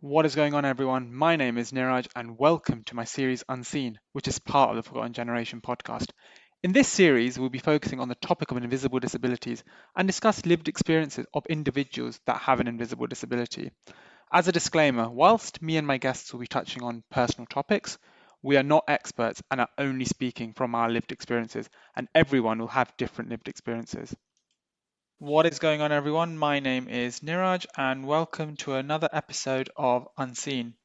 What is going on, everyone? My name is Niraj, and welcome to my series Unseen, which is part of the Forgotten Generation podcast. In this series, we'll be focusing on the topic of invisible disabilities and discuss lived experiences of individuals that have an invisible disability. As a disclaimer, whilst me and my guests will be touching on personal topics, we are not experts and are only speaking from our lived experiences, and everyone will have different lived experiences. What is going on, everyone? My name is Niraj, and welcome to another episode of Unseen.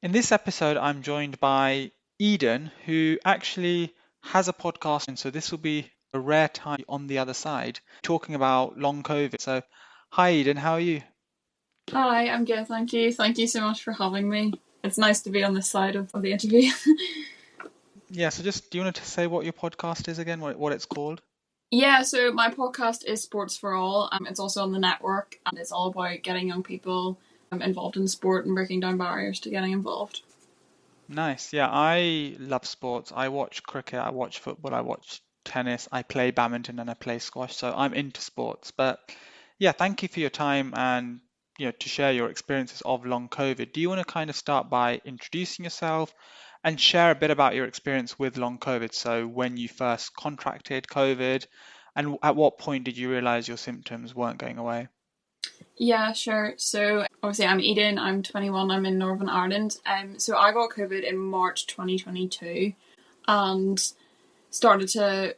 In this episode, I'm joined by Eden, who actually has a podcast, and so this will be a rare time on the other side talking about long COVID. So, hi, Eden, how are you? Hi, I'm good, thank you. Thank you so much for having me. It's nice to be on this side of the interview. Yeah, so just do you want to say what your podcast is again, what it's called? Yeah, so my podcast is Sports for All. It's also on the network, and it's all about getting young people involved in sport and breaking down barriers to getting involved. Nice. Yeah, I love sports. I watch cricket, I watch football, I watch tennis, I play badminton, and I play squash. So I'm into sports. But yeah, thank you for your time and to share your experiences of long COVID. Do you want to kind of start by introducing yourself and share a bit about your experience with long COVID? So when you first contracted COVID, and at what point did you realize your symptoms weren't going away? Yeah, sure. So obviously, I'm Eden. I'm 21. I'm in Northern Ireland. So I got COVID in March 2022, and started to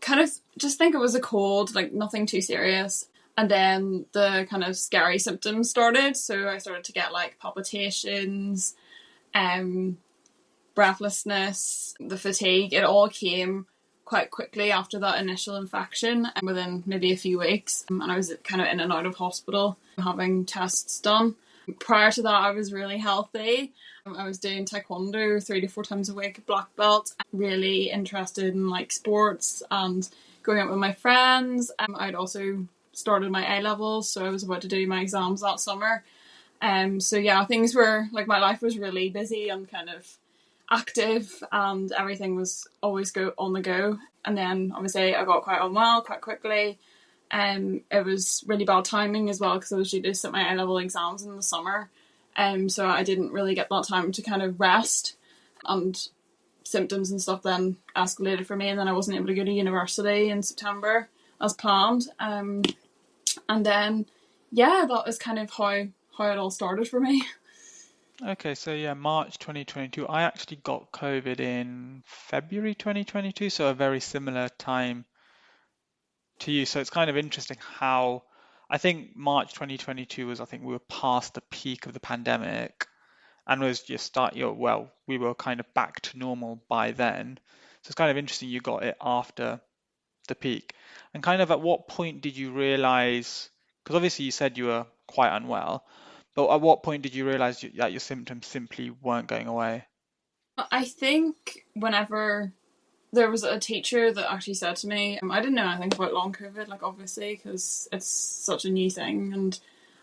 kind of just think it was a cold, like nothing too serious. And then the kind of scary symptoms started. So I started to get like palpitations, um, breathlessness, the fatigue. It all came quite quickly after that initial infection, within maybe a few weeks. And I was kind of in and out of hospital having tests done. Prior to that, I was really healthy. I was doing taekwondo 3 to 4 times a week, black belt. Really interested in like sports and going out with my friends. I'd also started my A levels, so I was about to do my exams that summer. So yeah, things were like my life was really busy and kind of active, and everything was always go on the go. And then obviously I got quite unwell quite quickly. It was really bad timing as well because I was due to sit my A level exams in the summer. So I didn't really get that time to kind of rest, and symptoms and stuff then escalated for me, and then I wasn't able to go to university in September as planned. And then yeah, that was kind of how it all started for me. Okay, so yeah, March 2022. I actually got COVID in February 2022, so a very similar time to you. So it's kind of interesting how I think March 2022 was, I think we were past the peak of the pandemic and was just well, we were kind of back to normal by then. So it's kind of interesting you got it after the peak. And kind of at what point did you realize, because obviously you said you were quite unwell, but at what point did you realize that your symptoms simply weren't going away? I think whenever there was a teacher that actually said to me, I didn't know anything about long COVID, like obviously, because it's such a new thing. And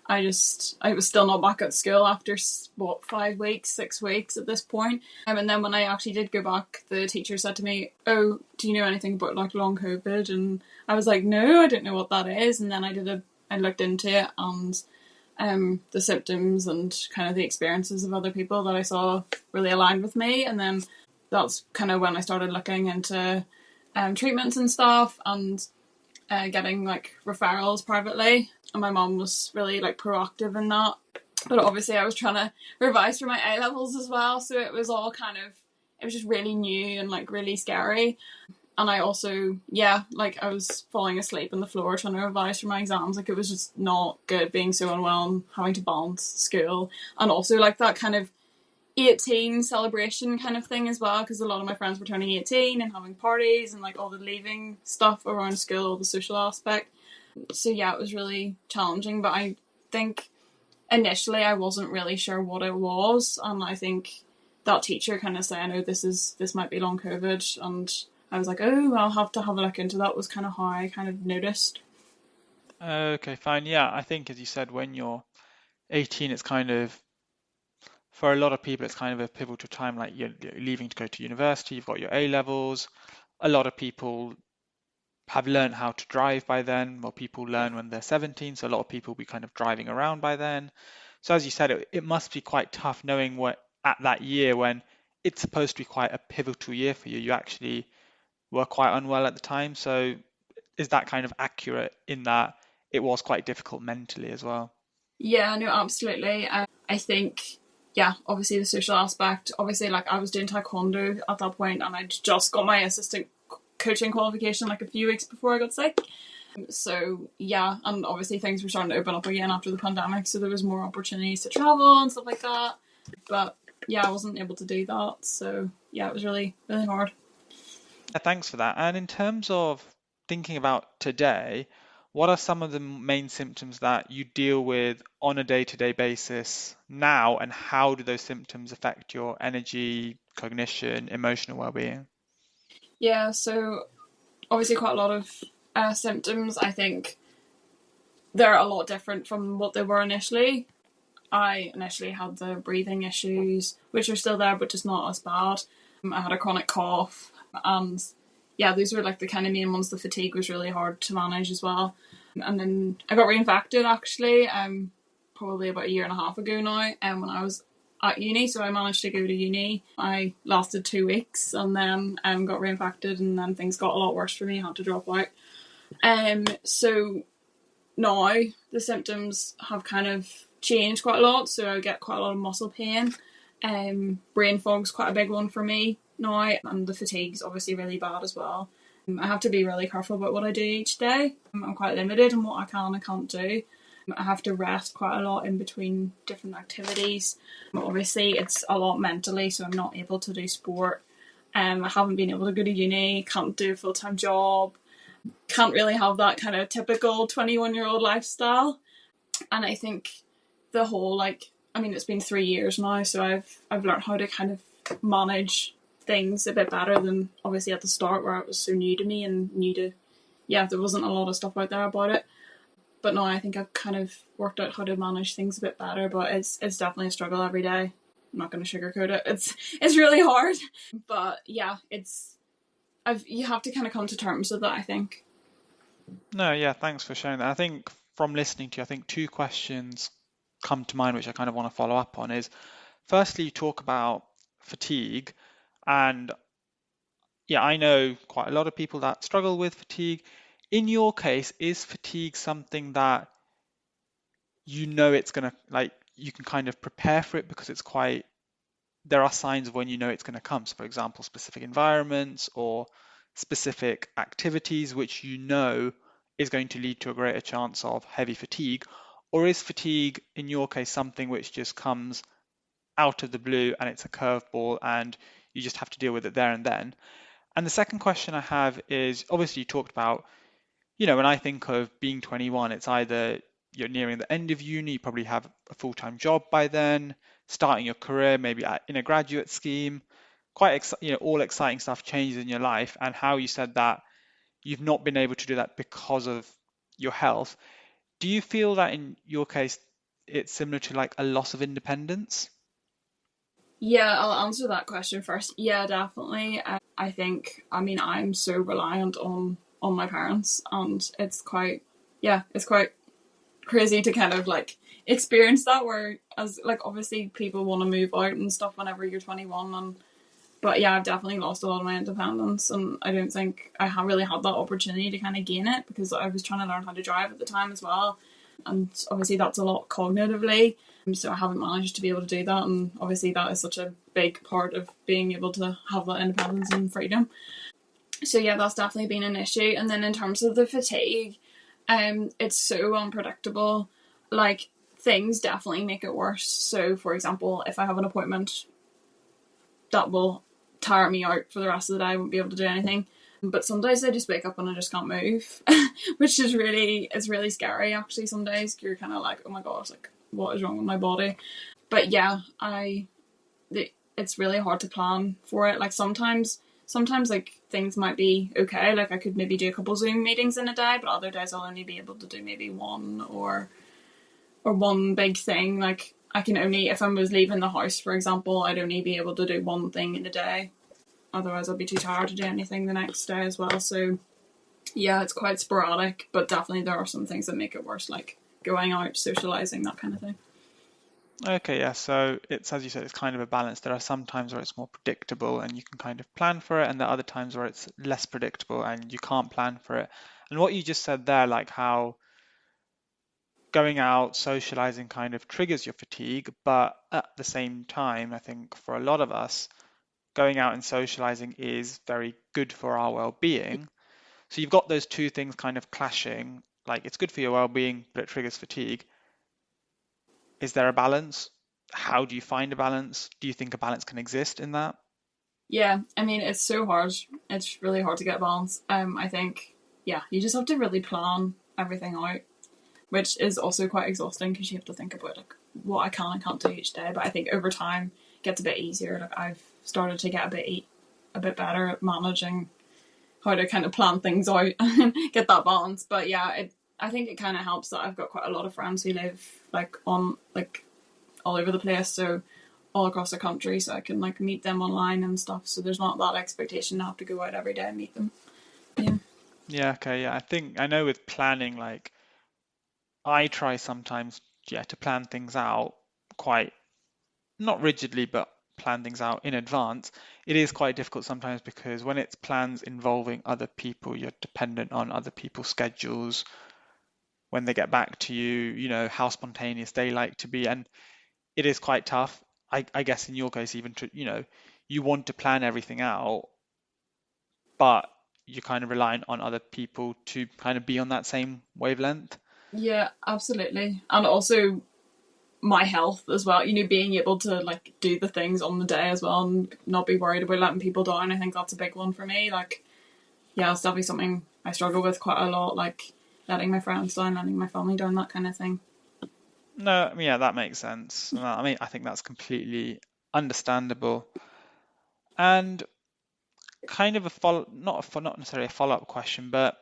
I was still not back at school after what, 5 weeks, 6 weeks at this point. And then when I actually did go back, the teacher said to me, "Oh, do you know anything about like long COVID?" And I was like, "No, I don't know what that is." And then I looked into it, and the symptoms and kind of the experiences of other people that I saw really aligned with me. And then that's kind of when I started looking into treatments and stuff, and getting like referrals privately. And my mom was really like proactive in that. But obviously, I was trying to revise for my A levels as well, so it was all kind of, it was just really new and like really scary. And I also, yeah, like I was falling asleep on the floor trying to revise for my exams. Like it was just not good being so unwell and having to balance school. And also like that kind of 18 celebration kind of thing as well, because a lot of my friends were turning 18 and having parties and like all the leaving stuff around school, all the social aspect. So yeah, it was really challenging, but I think initially I wasn't really sure what it was, and I think that teacher kind of saying, "Oh, this might be long COVID," and I was like, "Oh, I'll have to have a look into that." Was kind of how I kind of noticed. Okay, fine. Yeah, I think as you said, when you're 18, it's kind of, for a lot of people, it's kind of a pivotal time, like you're leaving to go to university, you've got your A levels. A lot of people have learned how to drive by then. Well, people learn when they're 17, so a lot of people will be kind of driving around by then. So as you said, it must be quite tough knowing what at that year when it's supposed to be quite a pivotal year for you, you actually were quite unwell at the time. So is that kind of accurate in that it was quite difficult mentally as well? Yeah, no, absolutely. I think, yeah, obviously the social aspect. Obviously, like I was doing taekwondo at that point, and I'd just got my assistant coaching qualification like a few weeks before I got sick. So yeah, and obviously things were starting to open up again after the pandemic, so there was more opportunities to travel and stuff like that. But yeah, I wasn't able to do that. So yeah, it was really, really hard. Thanks for that. And in terms of thinking about today, what are some of the main symptoms that you deal with on a day-to-day basis now, and how do those symptoms affect your energy, cognition, emotional well-being? Yeah, so obviously quite a lot of symptoms. I think they're a lot different from what they were initially. I initially had the breathing issues, which are still there, but just not as bad. I had a chronic cough, and yeah, these were like the kind of main ones. The fatigue was really hard to manage as well. And then I got reinfected actually, probably about a year and a half ago now, when I was at uni. So I managed to go to uni. I lasted 2 weeks and then got reinfected, and then things got a lot worse for me. I had to drop out. So now the symptoms have kind of changed quite a lot. So I get quite a lot of muscle pain. Brain fog's quite a big one for me now, and the fatigue's obviously really bad as well. I have to be really careful about what I do each day. I'm quite limited in what I can and can't do. I have to rest quite a lot in between different activities. Obviously, it's a lot mentally, so I'm not able to do sport. I haven't been able to go to uni, can't do a full-time job, can't really have that kind of typical 21-year-old lifestyle. And I think the whole, like, I mean, it's been 3 years now, so I've learned how to kind of manage things a bit better than obviously at the start where it was so new to me and new to, yeah, there wasn't a lot of stuff out there about it. But now I think I've kind of worked out how to manage things a bit better, but it's definitely a struggle every day. I'm not going to sugarcoat it. It's really hard, but yeah, you have to kind of come to terms with that, I think. No, yeah, thanks for sharing that. I think from listening to you, I think two questions come to mind which I kind of want to follow up on is firstly, you talk about fatigue, and yeah, I know quite a lot of people that struggle with fatigue. In your case, is fatigue something that you know it's gonna like you can kind of prepare for it because it's quite there are signs of when you know it's going to come. So, for example, specific environments or specific activities which you know is going to lead to a greater chance of heavy fatigue? Or is fatigue, in your case, something which just comes out of the blue and it's a curveball and you just have to deal with it there and then? And the second question I have is obviously you talked about, when I think of being 21, it's either you're nearing the end of uni, you probably have a full-time job by then, starting your career maybe in a graduate scheme, all exciting stuff changes in your life, and how you said that you've not been able to do that because of your health. Do you feel that in your case it's similar to like a loss of independence? Yeah, I'll answer that question first. Yeah, definitely. I think, I mean, I'm so reliant on my parents, and it's quite crazy to kind of like experience that. Where as like obviously people want to move out and stuff whenever you're 21, and but yeah, I've definitely lost a lot of my independence, and I don't think I have really had that opportunity to kind of gain it because I was trying to learn how to drive at the time as well, and obviously that's a lot cognitively. So I haven't managed to be able to do that, and obviously that is such a big part of being able to have that independence and freedom. So yeah, that's definitely been an issue. And then in terms of the fatigue, it's so unpredictable. Like things definitely make it worse. So for example, if I have an appointment that will tire me out for the rest of the day, I won't be able to do anything. But some days I just wake up and I just can't move, which is really scary. Actually, some days you're kind of like, oh my gosh, like what is wrong with my body? But yeah, it's really hard to plan for it. Like sometimes like things might be okay. Like I could maybe do a couple Zoom meetings in a day, but other days I'll only be able to do maybe one or one big thing. Like I can only, if I was leaving the house, for example, I'd only be able to do one thing in a day. Otherwise, I'll be too tired to do anything the next day as well. So yeah, it's quite sporadic, but definitely there are some things that make it worse, like going out, socializing, that kind of thing. Okay, yeah. So it's, as you said, it's kind of a balance. There are some times where it's more predictable and you can kind of plan for it, and there are other times where it's less predictable and you can't plan for it. And what you just said there, like how going out, socializing kind of triggers your fatigue, but at the same time, I think for a lot of us, going out and socializing is very good for our well-being. So you've got those two things kind of clashing. Like it's good for your well-being, but it triggers fatigue. Is there a balance? How do you find a balance? Do you think a balance can exist in that? Yeah, I mean, it's so hard. It's really hard to get balance. I think, yeah, you just have to really plan everything out, which is also quite exhausting because you have to think about like what I can and can't do each day. But I think over time it gets a bit easier. Like I've started to get a bit better at managing how to kind of plan things out and get that balance. But yeah, I think it kind of helps that I've got quite a lot of friends who live like all over the place, so all across the country, so I can like meet them online and stuff. So there's not that expectation to have to go out every day and meet them. Yeah. Yeah, okay, yeah. I think I know with planning, like I try sometimes, yeah, to plan things out quite not rigidly, but plan things out in advance. It is quite difficult sometimes because when it's plans involving other people, you're dependent on other people's schedules, when they get back to you, how spontaneous they like to be. And it is quite tough. I guess in your case, even to, you want to plan everything out, but you're kind of relying on other people to kind of be on that same wavelength. Yeah, absolutely. And also my health as well, being able to like do the things on the day as well and not be worried about letting people down. I think that's a big one for me. Like, yeah, it's definitely something I struggle with quite a lot, like letting my friends down, letting my family down, that kind of thing. No, yeah, that makes sense. I mean, I think that's completely understandable. And kind of a follow, not necessarily a follow-up question, but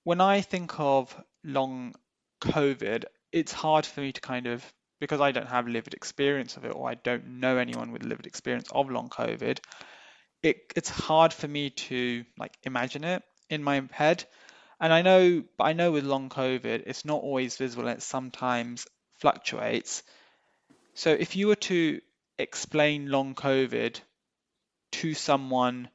when I think of long COVID, it's hard for me to kind of, because I don't have lived experience of it, or I don't know anyone with lived experience of long COVID, it's hard for me to like imagine it in my head. And I know with long COVID, it's not always visible and it sometimes fluctuates. So if you were to explain long COVID to someone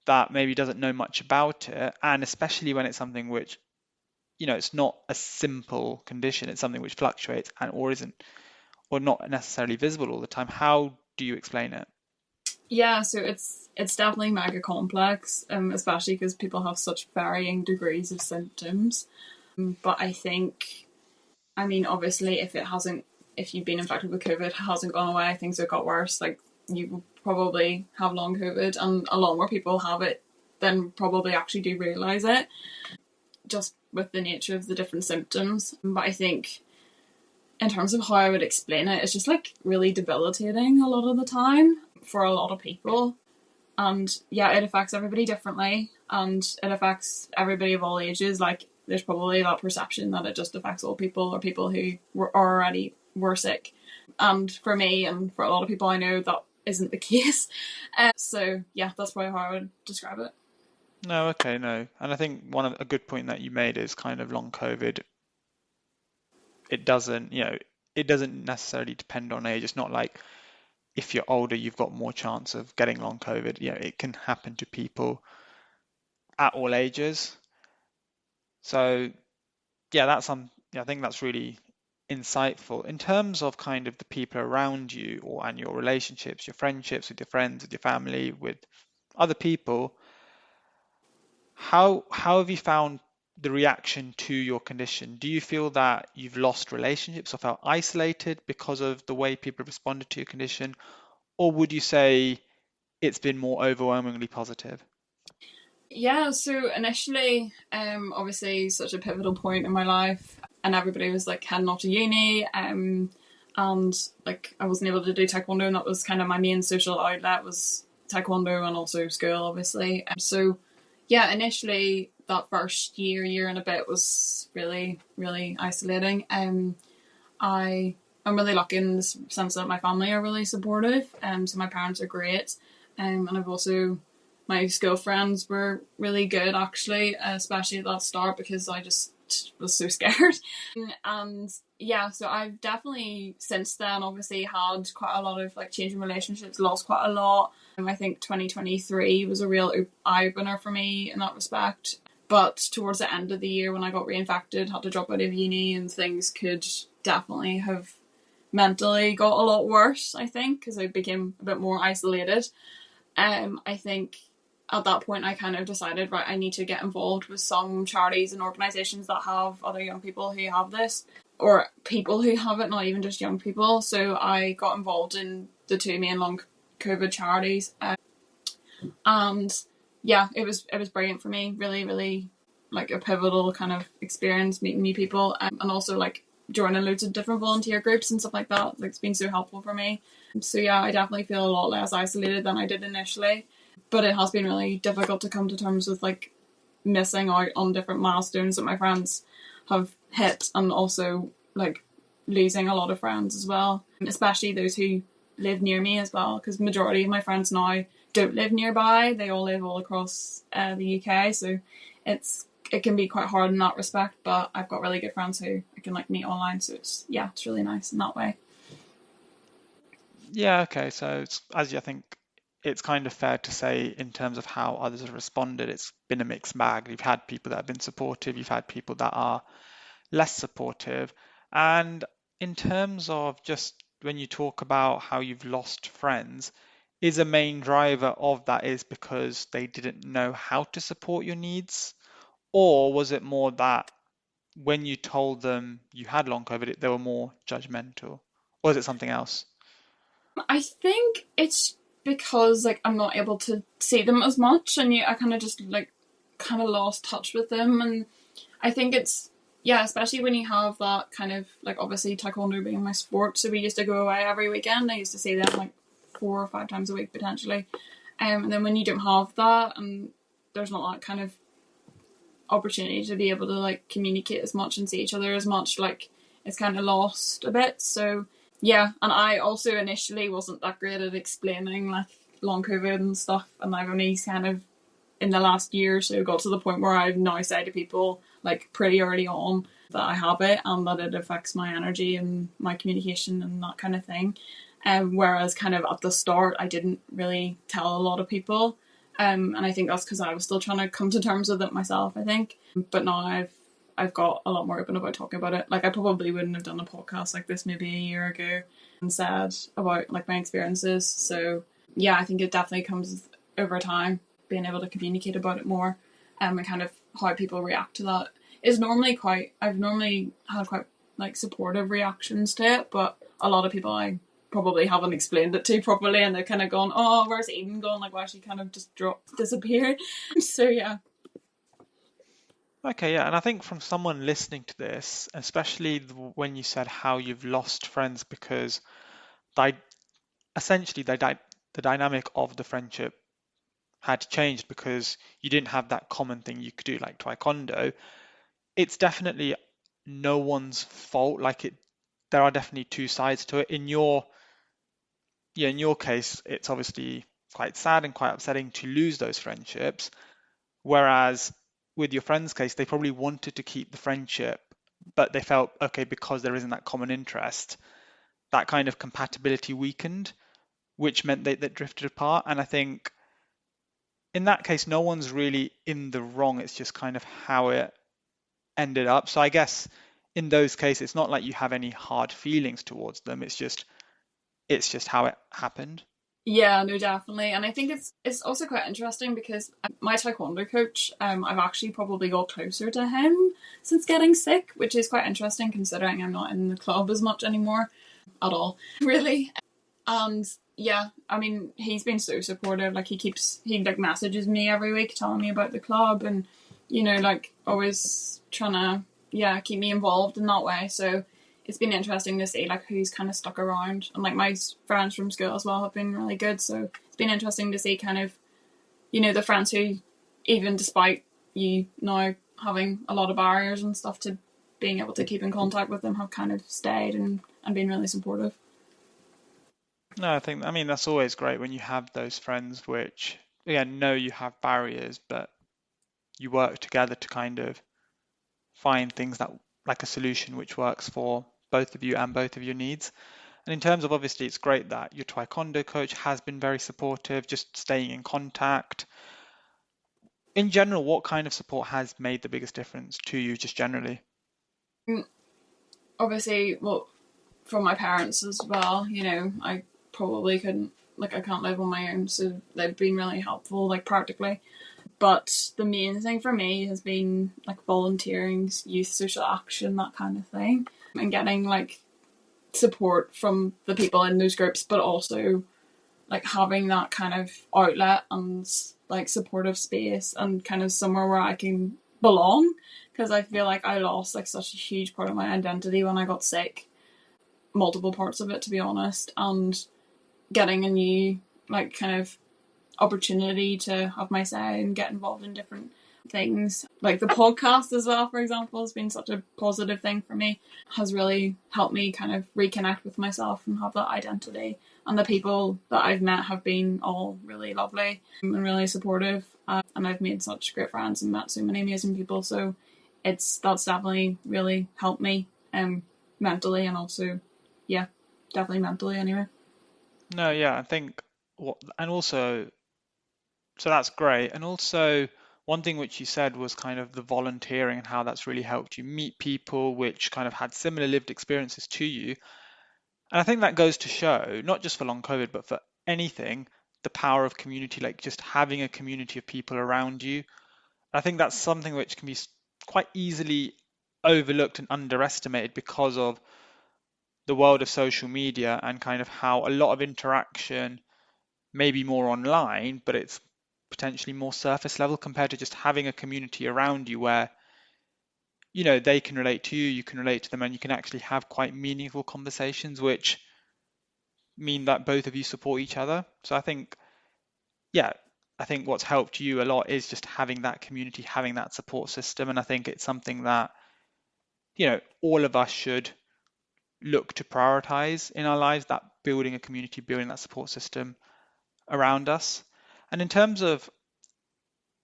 that maybe doesn't know much about it, and especially when it's something which, it's not a simple condition, it's something which fluctuates and or isn't or not necessarily visible all the time, how do you explain it? Yeah, so it's definitely mega complex, especially because people have such varying degrees of symptoms. But I think, I mean, obviously, if you've been infected with COVID, it hasn't gone away, things have got worse. Like you will probably have long COVID, and a lot more people have it than probably actually do realize it, just with the nature of the different symptoms. But I think, in terms of how I would explain it, it's just like really debilitating a lot of the time for a lot of people. And yeah, it affects everybody differently, and it affects everybody of all ages. Like there's probably that perception that it just affects old people or people who were sick. And for me and for a lot of people I know, that isn't the case. So yeah, that's probably how I would describe it. No, okay, no. And I think one of a good point that you made is kind of long COVID. It doesn't, it doesn't necessarily depend on age. It's not like if you're older, you've got more chance of getting long COVID. It can happen to people at all ages. So yeah, I think that's really insightful in terms of kind of the people around you and your relationships, your friendships with your friends, with your family, with other people. How have you found the reaction to your condition? Do you feel that you've lost relationships or felt isolated because of the way people have responded to your condition? Or would you say it's been more overwhelmingly positive? Yeah, so initially, obviously such a pivotal point in my life, and everybody was like heading off to uni, and like I wasn't able to do taekwondo, and that was kind of my main social outlet was taekwondo and also school, obviously. So yeah, initially that first year and a bit was really, really isolating. I I'm really lucky in the sense that my family are really supportive. So my parents are great. And I've also my school friends were really good actually, especially at that start because I just just was so scared. And yeah, so I've definitely since then obviously had quite a lot of like changing relationships, lost quite a lot. I think 2023 was a real eye opener for me in that respect. But towards the end of the year when I got reinfected, had to drop out of uni, and things could definitely have mentally got a lot worse, I think, because I became a bit more isolated. I think at that point I kind of decided, right, I need to get involved with some charities and organisations that have other young people who have this, or people who have it, not even just young people. So I got involved in the two main long COVID charities, and yeah, it was brilliant for me. Really, really like a pivotal kind of experience, meeting new people, and also like joining loads of different volunteer groups and stuff like that. Like, it's been so helpful for me. So yeah, I definitely feel a lot less isolated than I did initially. But it has been really difficult to come to terms with like missing out on different milestones that my friends have hit, and also like losing a lot of friends as well, especially those who live near me as well, because majority of my friends now don't live nearby. They all live all across the UK, so it can be quite hard in that respect. But I've got really good friends who I can like meet online, so it's really nice in that way. Yeah, okay. So as I think it's kind of fair to say in terms of how others have responded, it's been a mixed bag. You've had people that have been supportive, you've had people that are less supportive. And in terms of just when you talk about how you've lost friends, is a main driver of that is because they didn't know how to support your needs? Or was it more that when you told them you had long COVID, they were more judgmental? Or is it something else? I think it's because like I'm not able to see them as much, and I kind of just like kind of lost touch with them. And I think it's, yeah, especially when you have that kind of like, obviously taekwondo being my sport, so we used to go away every weekend. I used to see them like 4 or 5 times a week potentially, and then when you don't have that, and there's not that kind of opportunity to be able to like communicate as much and see each other as much, like it's kind of lost a bit. So yeah, and I also initially wasn't that great at explaining like long COVID and stuff, and I've only kind of in the last year or so got to the point where I've now said to people like pretty early on that I have it and that it affects my energy and my communication and that kind of thing. Whereas kind of at the start I didn't really tell a lot of people. And I think that's because I was still trying to come to terms with it myself, I think. But now I've got a lot more open about talking about it. Like, I probably wouldn't have done a podcast like this maybe a year ago and said about like my experiences. So yeah, I think it definitely comes over time, being able to communicate about it more, and kind of how people react to that is normally quite. I've normally had quite like supportive reactions to it, but a lot of people I probably haven't explained it to properly, and they're kind of gone, "Oh, where's Eden gone? Like, why she kind of just disappeared?" So yeah. Okay, yeah, and I think from someone listening to this, especially when you said how you've lost friends because they essentially the dynamic of the friendship had changed because you didn't have that common thing you could do like taekwondo. It's definitely no one's fault. Like there are definitely two sides to it. In your case, it's obviously quite sad and quite upsetting to lose those friendships. Whereas with your friend's case, they probably wanted to keep the friendship, but they felt, okay, because there isn't that common interest, that kind of compatibility weakened, which meant they drifted apart. And I think in that case, no one's really in the wrong. It's just kind of how it ended up. So I guess in those cases, it's not like you have any hard feelings towards them. It's just how it happened. Yeah, no, definitely. And I think it's also quite interesting because my taekwondo coach, I've actually probably got closer to him since getting sick, which is quite interesting considering I'm not in the club as much anymore at all, really. And yeah, I mean, he's been so supportive. Like, he like messages me every week telling me about the club, and like always trying to, yeah, keep me involved in that way. So it's been interesting to see like who's kind of stuck around, and like my friends from school as well have been really good. So it's been interesting to see kind of the friends who, even despite you now having a lot of barriers and stuff to being able to keep in contact with them, have kind of stayed and been really supportive. No, I mean, that's always great when you have those friends which, again, know you have barriers, but you work together to kind of find things that like a solution which works for both of you and both of your needs. And in terms of, obviously, it's great that your taekwondo coach has been very supportive, just staying in contact. In general, what kind of support has made the biggest difference to you, just generally? Mm, Obviously, well, from my parents as well, I probably couldn't, like, I can't live on my own, so they've been really helpful, like, practically. But the main thing for me has been like volunteering, youth social action, that kind of thing, and getting like support from the people in those groups, but also like having that kind of outlet and like supportive space and kind of somewhere where I can belong. Because I feel like I lost like such a huge part of my identity when I got sick, multiple parts of it to be honest, and getting a new like kind of opportunity to have my say and get involved in different things. Like the podcast as well, for example, has been such a positive thing for me, has really helped me kind of reconnect with myself and have that identity. And the people that I've met have been all really lovely and really supportive. And I've made such great friends and met so many amazing people. So that's definitely really helped me mentally and also, yeah, definitely mentally anyway. No, yeah, I think and also, so that's great. And also, one thing which you said was kind of the volunteering and how that's really helped you meet people which kind of had similar lived experiences to you. And I think that goes to show, not just for long COVID, but for anything, the power of community, like just having a community of people around you. I think that's something which can be quite easily overlooked and underestimated because of the world of social media and kind of how a lot of interaction may be more online, but it's potentially more surface level compared to just having a community around you where, they can relate to you, you can relate to them, and you can actually have quite meaningful conversations which mean that both of you support each other. So yeah, I think what's helped you a lot is just having that community, having that support system. And I think it's something that, all of us should look to prioritize in our lives, that building a community, building that support system around us. And in terms of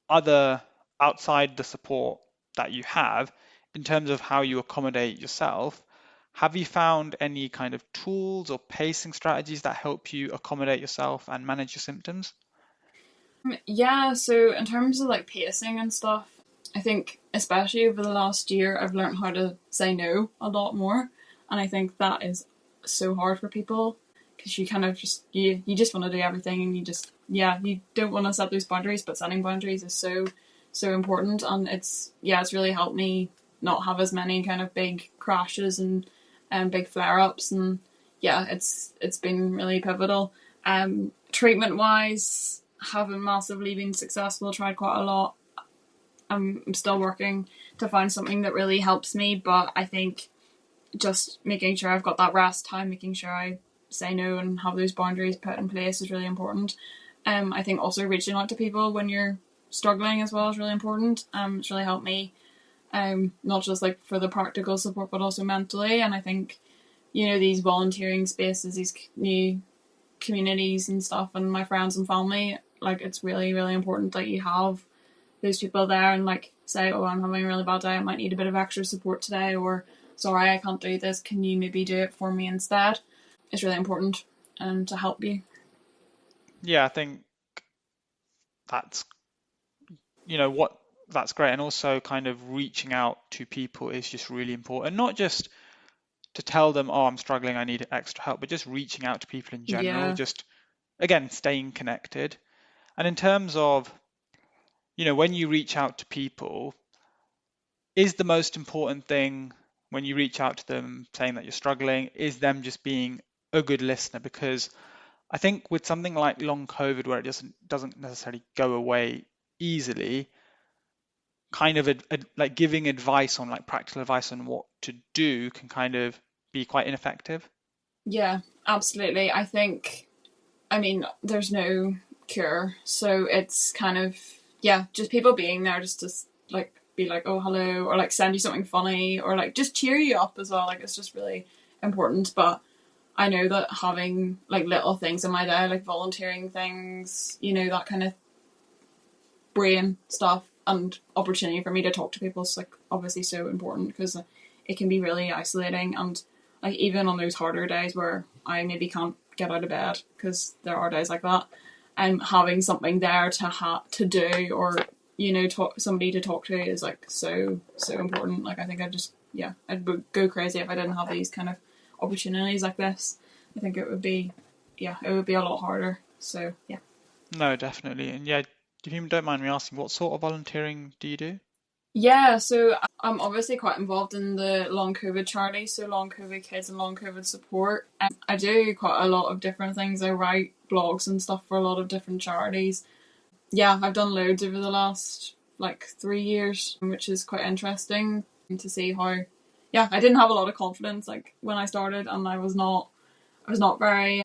other outside the support that you have, in terms of how you accommodate yourself, have you found any kind of tools or pacing strategies that help you accommodate yourself and manage your symptoms? Yeah, so in terms of like pacing and stuff, I think especially over the last year, I've learned how to say no a lot more, and I think that is so hard for people because you kind of just you just want to do everything, and you don't want to set those boundaries, but setting boundaries is so important, and it's really helped me not have as many kind of big crashes and big flare ups, and yeah, it's been really pivotal. Treatment wise, haven't massively been successful. Tried quite a lot. I'm still working to find something that really helps me, but I think just making sure I've got that rest time, making sure I say no and have those boundaries put in place is really important. I think also reaching out to people when you're struggling as well is really important. It's really helped me, not just like for the practical support, but also mentally. And I think, these volunteering spaces, these new communities and stuff, and my friends and family, like it's really, really important that you have those people there and like say, oh, I'm having a really bad day, I might need a bit of extra support today, or sorry, I can't do this, can you maybe do it for me instead? It's really important to help you. Yeah, I think that's, what that's great. And also kind of reaching out to people is just really important. Not just to tell them, oh, I'm struggling, I need extra help, but just reaching out to people in general, Yeah. just again, staying connected. And in terms of, when you reach out to people, is the most important thing when you reach out to them saying that you're struggling, is them just being a good listener? Because I think with something like long COVID, where it doesn't necessarily go away easily, kind of like giving advice on like practical advice on what to do can kind of be quite ineffective. Yeah, absolutely. I mean, there's no cure, so it's kind of, yeah, just people being there just to like be like, oh, hello, or like send you something funny, or like just cheer you up as well. Like it's just really important. But I know that having like little things in my day, like volunteering things, that kind of brain stuff, and opportunity for me to talk to people is like obviously so important, because it can be really isolating. And like even on those harder days where I maybe can't get out of bed, because there are days like that, and having something there to do, or somebody to talk to is like so important. Like I think I'd go crazy if I didn't have these kind of opportunities like this. I think it would be a lot harder. So yeah. No, definitely. And yeah, if you don't mind me asking, what sort of volunteering do you do? Yeah, so I'm obviously quite involved in the long COVID charity, so long COVID kids and long COVID support. I do quite a lot of different things. I write blogs and stuff for a lot of different charities. Yeah, I've done loads over the last like 3 years, which is quite interesting to see how. Yeah, I didn't have a lot of confidence like when I started, and I was not very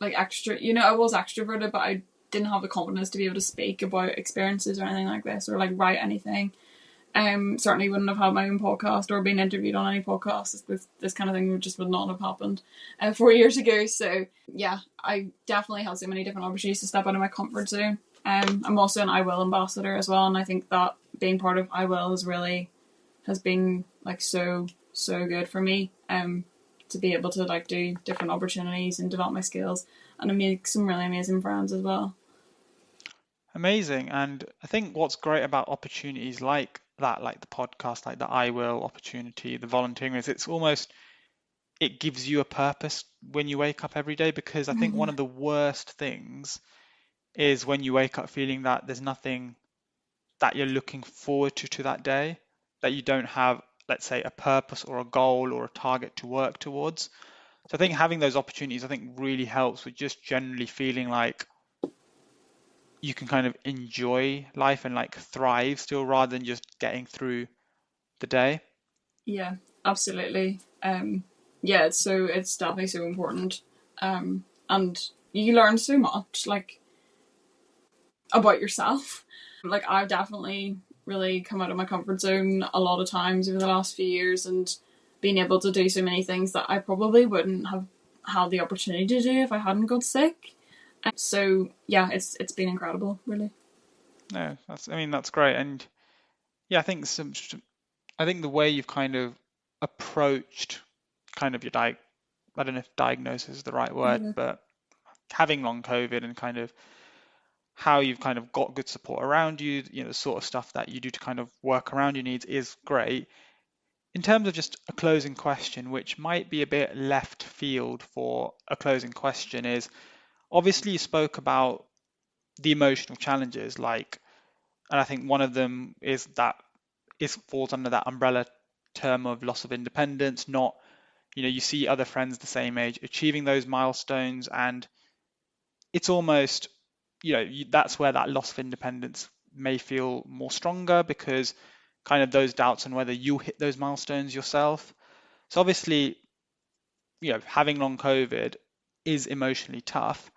like extra. I was extroverted, but I didn't have the confidence to be able to speak about experiences or anything like this, or like write anything. Certainly wouldn't have had my own podcast or been interviewed on any podcast. This kind of thing would not have happened 4 years ago. So yeah, I definitely have so many different opportunities to step out of my comfort zone. I'm also an I Will ambassador as well, and I think that being part of I Will has been like so good for me. To be able to like do different opportunities and develop my skills, and I make some really amazing friends as well. Amazing. And I think what's great about opportunities like that, like the podcast, like the I Will opportunity, the volunteering, is it gives you a purpose when you wake up every day. Because I think one of the worst things is when you wake up feeling that there's nothing that you're looking forward to that day, that you don't have, let's say, a purpose or a goal or a target to work towards. So I think having those opportunities, I think, really helps with just generally feeling like you can kind of enjoy life and like thrive still, rather than just getting through the day. Yeah, absolutely. Yeah, it's definitely so important. And you learn so much like about yourself. Like I've definitely really come out of my comfort zone a lot of times over the last few years, and being able to do so many things that I probably wouldn't have had the opportunity to do if I hadn't got sick. So yeah, it's been incredible, really. No, that's great. And yeah, I think the way you've kind of approached kind of I don't know if diagnosis is the right word, Yeah. but having long COVID and kind of how you've kind of got good support around you, the sort of stuff that you do to kind of work around your needs is great. In terms of just a closing question, which might be a bit left field for a closing question, is obviously you spoke about the emotional challenges, and I think one of them is falls under that umbrella term of loss of independence. Not, you see other friends the same age achieving those milestones, and it's almost, that's where that loss of independence may feel more stronger, because kind of those doubts on whether you hit those milestones yourself. So obviously, having long COVID is emotionally tough.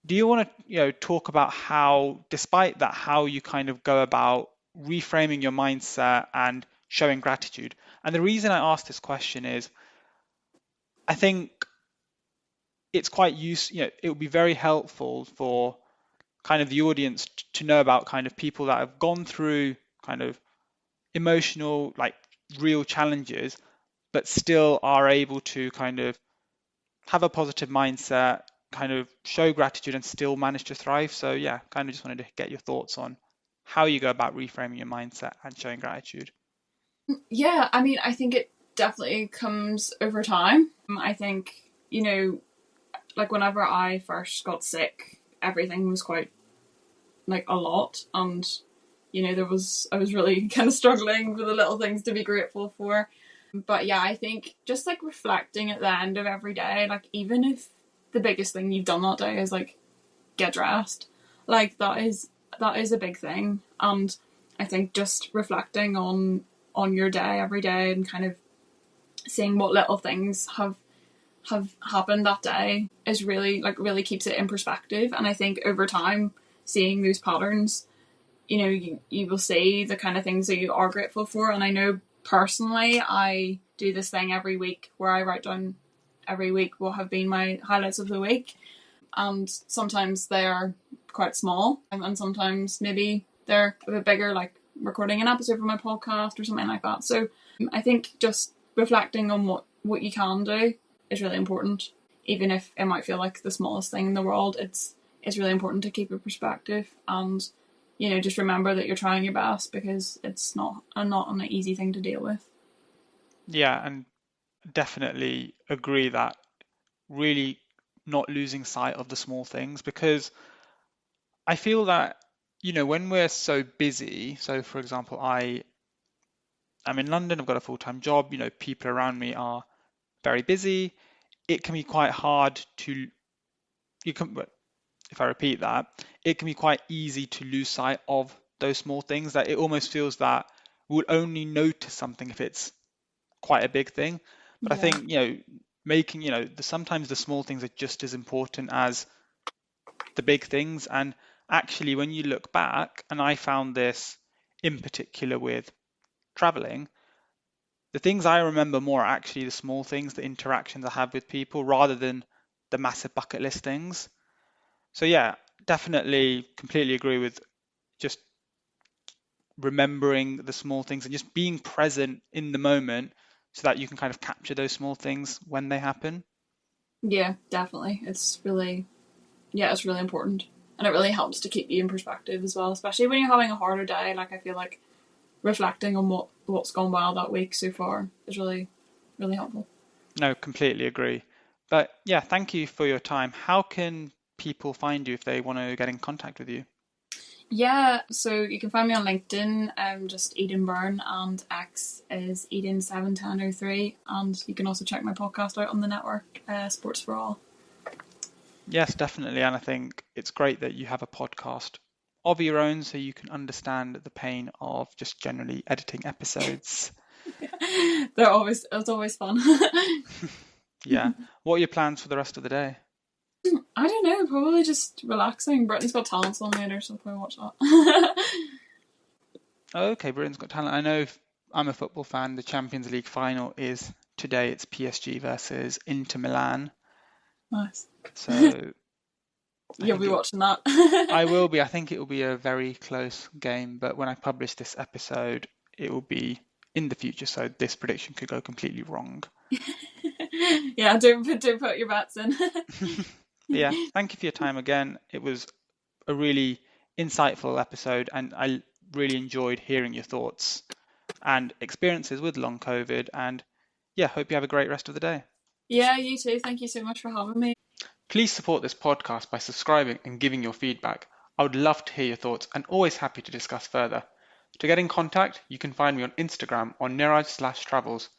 Do you want to, talk about how, despite that, how you kind of go about reframing your mindset and showing gratitude? And the reason I ask this question is, I think it's quite it would be very helpful for kind of the audience to know about kind of people that have gone through kind of emotional, like real challenges, but still are able to kind of have a positive mindset, kind of show gratitude and still manage to thrive. So yeah, kind of just wanted to get your thoughts on how you go about reframing your mindset and showing gratitude. Yeah, I mean, I think it definitely comes over time. I think, like whenever I first got sick, everything was quite like a lot, and I was really kind of struggling with the little things to be grateful for. But yeah, I think just like reflecting at the end of every day, like even if the biggest thing you've done that day is like get dressed, like that is a big thing. And I think just reflecting on your day every day, and kind of seeing what little things have happened that day is really keeps it in perspective. And I think over time, seeing those patterns, you will see the kind of things that you are grateful for. And I know personally, I do this thing every week where I write down every week what have been my highlights of the week. And sometimes they're quite small, and sometimes maybe they're a bit bigger, like recording an episode for my podcast or something like that. So I think just reflecting on what you can do is really important, even if it might feel like the smallest thing in the world. It's really important to keep a perspective and just remember that you're trying your best, because it's not an easy thing to deal with. Yeah, and definitely agree that really not losing sight of the small things, because I feel that, when we're so busy, so for example, I'm in London, I've got a full-time job, people around me are very busy. It can be quite hard to, you can, if I repeat that, it can be quite easy to lose sight of those small things, that it almost feels that we'll only notice something if it's quite a big thing. But I Yeah. think, making, sometimes the small things are just as important as the big things. And actually, when you look back, and I found this in particular with traveling, the things I remember more are actually the small things, the interactions I have with people, rather than the massive bucket list things. So yeah, definitely completely agree with just remembering the small things and just being present in the moment so that you can kind of capture those small things when they happen. Yeah, definitely. It's really important. And it really helps to keep you in perspective as well, especially when you're having a harder day. Like, I feel like reflecting on what's gone well that week so far is really, really helpful. No, completely agree. But yeah, thank you for your time. How can people find you if they want to get in contact with you? Yeah, so you can find me on LinkedIn, just Eden Byrne, and X is Eden71003. And you can also check my podcast out on the network, Sports for All. Yes, definitely. And I think it's great that you have a podcast of your own so you can understand the pain of just generally editing episodes. It's always fun. Yeah. What are your plans for the rest of the day? I don't know, probably just relaxing. Brittany's Got Talent's on later, so I'll probably watch that. Okay, Britain's Got Talent. I know I'm a football fan. The Champions League final is today. It's PSG versus Inter Milan. Nice. So I You'll think be it, watching that. I will be. I think it will be a very close game. But when I publish this episode, it will be in the future. So this prediction could go completely wrong. Yeah, don't put your bets in. Yeah, thank you for your time again. It was a really insightful episode, and I really enjoyed hearing your thoughts and experiences with long COVID. And yeah, hope you have a great rest of the day. Yeah, you too. Thank you so much for having me. Please support this podcast by subscribing and giving your feedback. I would love to hear your thoughts and always happy to discuss further. To get in contact, you can find me on Instagram on Niraj/travels.